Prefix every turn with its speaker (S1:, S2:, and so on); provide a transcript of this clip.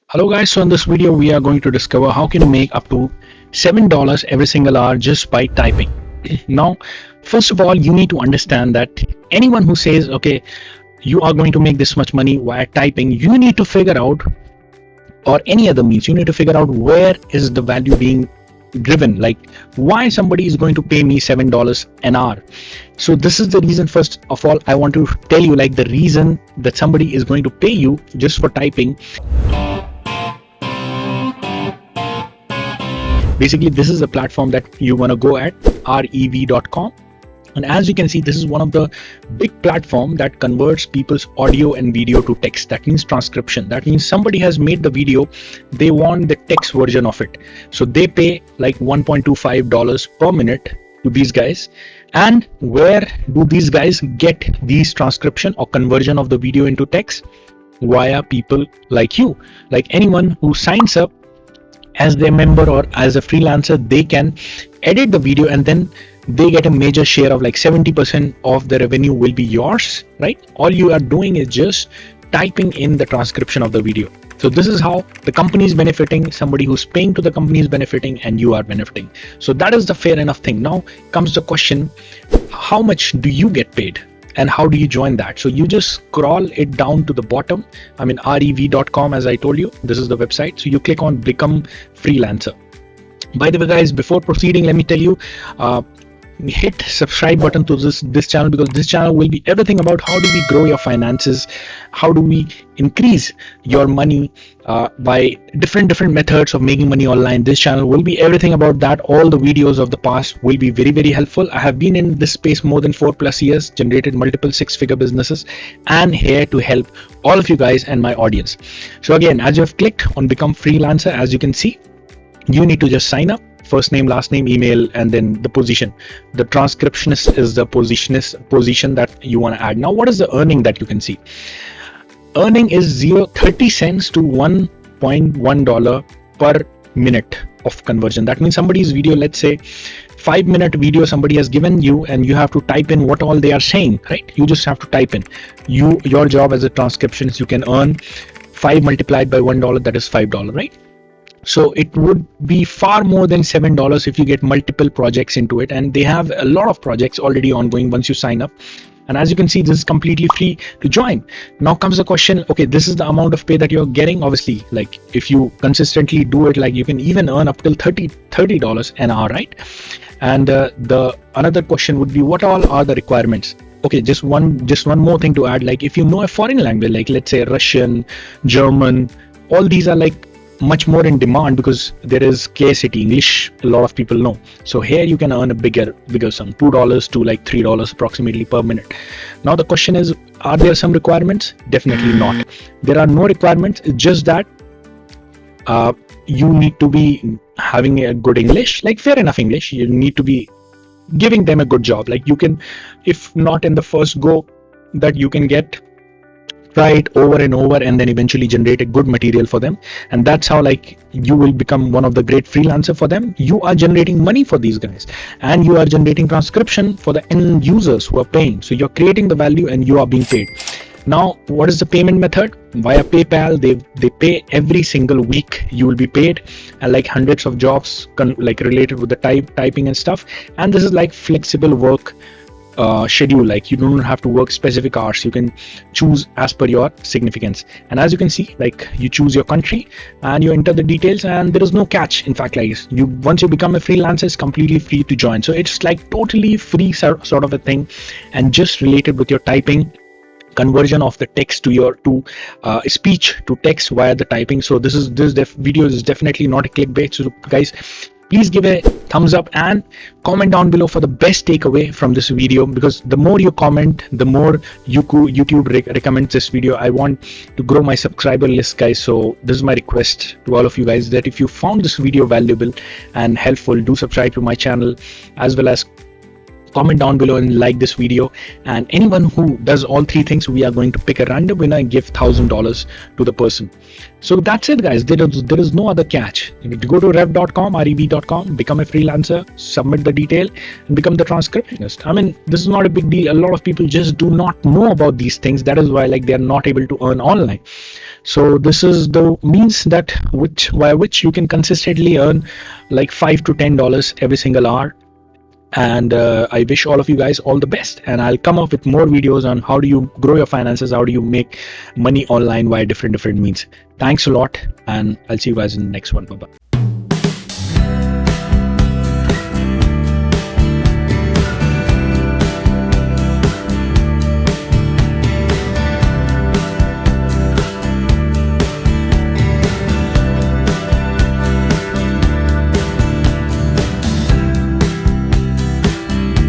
S1: Hello guys, so in this video we are going to discover how can you make up to $7 every single hour just by typing. Now, first of all, you need to understand that anyone who says, okay, you are going to make this much money via typing, you need to figure out, or any other means, you need to figure out where is the value being driven, like why somebody is going to pay me $7 an hour. So this is the reason. First of all, I want to tell you like the reason that somebody is going to pay you just for typing. Basically, this is the platform that you want to go at, rev.com. And as you can see, this is one of the big platform that converts people's audio and video to text. That means transcription. That means somebody has made the video, they want the text version of it. So they pay like $1.25 per minute to these guys. And where do these guys get these transcription or conversion of the video into text? Via people like you, like anyone who signs up as their member or as a freelancer. They can edit the video and then they get a major share of like 70% of the revenue will be yours, right? All you are doing is just typing in the transcription of the video. So this is how the company is benefiting, somebody who's paying to the company is benefiting, and you are benefiting. So that is the fair enough thing. Now comes the question, how much do you get paid? And how do you join that? So you just scroll it down to the bottom. I mean, rev.com, as I told you, this is the website. So you click on become freelancer. By the way, guys, before proceeding, let me tell you, hit subscribe button to this channel, because this channel will be everything about how do we grow your finances, how do we increase your money by different methods of making money online. This channel will be everything about that. All the videos of the past will be very helpful. I have been in this space more than 4+ years, generated multiple 6-figure businesses, and here to help all of you guys and my audience. So again, as you have clicked on become freelancer, as you can see, you need to just sign up. First name, last name, email, and then the position. The transcriptionist is the position that you want to add. Now, what is the earning that you can see? Earning is 30 cents to $1.1 per minute of conversion. That means somebody's video, let's say 5-minute video somebody has given you, and you have to type in what all they are saying, right? You just have to type in. Your job as a transcriptionist, you can earn 5 multiplied by $1, that is $5, right? So it would be far more than $7 if you get multiple projects into it, and they have a lot of projects already ongoing once you sign up. And as you can see, this is completely free to join. Now comes the question, okay, this is the amount of pay that you're getting. Obviously, like if you consistently do it, like you can even earn up till $30 an hour, right? And the another question would be, what all are the requirements? Okay, just one more thing to add, like if you know a foreign language, like let's say Russian, German, all these are like much more in demand because there is scarcity. English, a lot of people know. So here you can earn a bigger sum, $2 to like $3 approximately per minute. Now the question is, are there some requirements? Definitely not. There are no requirements. It's just that you need to be having a good English, like fair enough English. You need to be giving them a good job. Like you can, if not in the first go, that you can get, try it over and over, and then eventually generate a good material for them. And that's how like you will become one of the great freelancer for them. You are generating money for these guys, and you are generating transcription for the end users who are paying. So you're creating the value and you are being paid. Now, what is the payment method? Via PayPal. They pay every single week. You will be paid, and like hundreds of jobs like related with the typing and stuff. And this is like flexible work schedule. Like you don't have to work specific hours. You can choose as per your significance. And as you can see, like you choose your country and you enter the details, and there is no catch. In fact, like once you become a freelancer, it's completely free to join. So it's like totally free sort of a thing, and just related with your typing, conversion of the text to speech to text via the typing. So this video is definitely not a clickbait. So guys, please give a thumbs up and comment down below for the best takeaway from this video, because the more you comment, the more YouTube recommends this video. I want to grow my subscriber list, guys. So this is my request to all of you guys, that if you found this video valuable and helpful, do subscribe to my channel, as well as comment down below and like this video. And anyone who does all 3 things, we are going to pick a random winner and give $1,000 to the person. So that's it, guys. There is no other catch. You go to rev.com, rev.com, become a freelancer, submit the detail, and become the transcriptionist. I mean, this is not a big deal. A lot of people just do not know about these things. That is why like they are not able to earn online. So this is the means that by which you can consistently earn like $5 to $10 every single hour. And I wish all of you guys all the best, and I'll come up with more videos on how do you grow your finances, how do you make money online via different means. Thanks a lot, and I'll see you guys in the next one. Bye bye.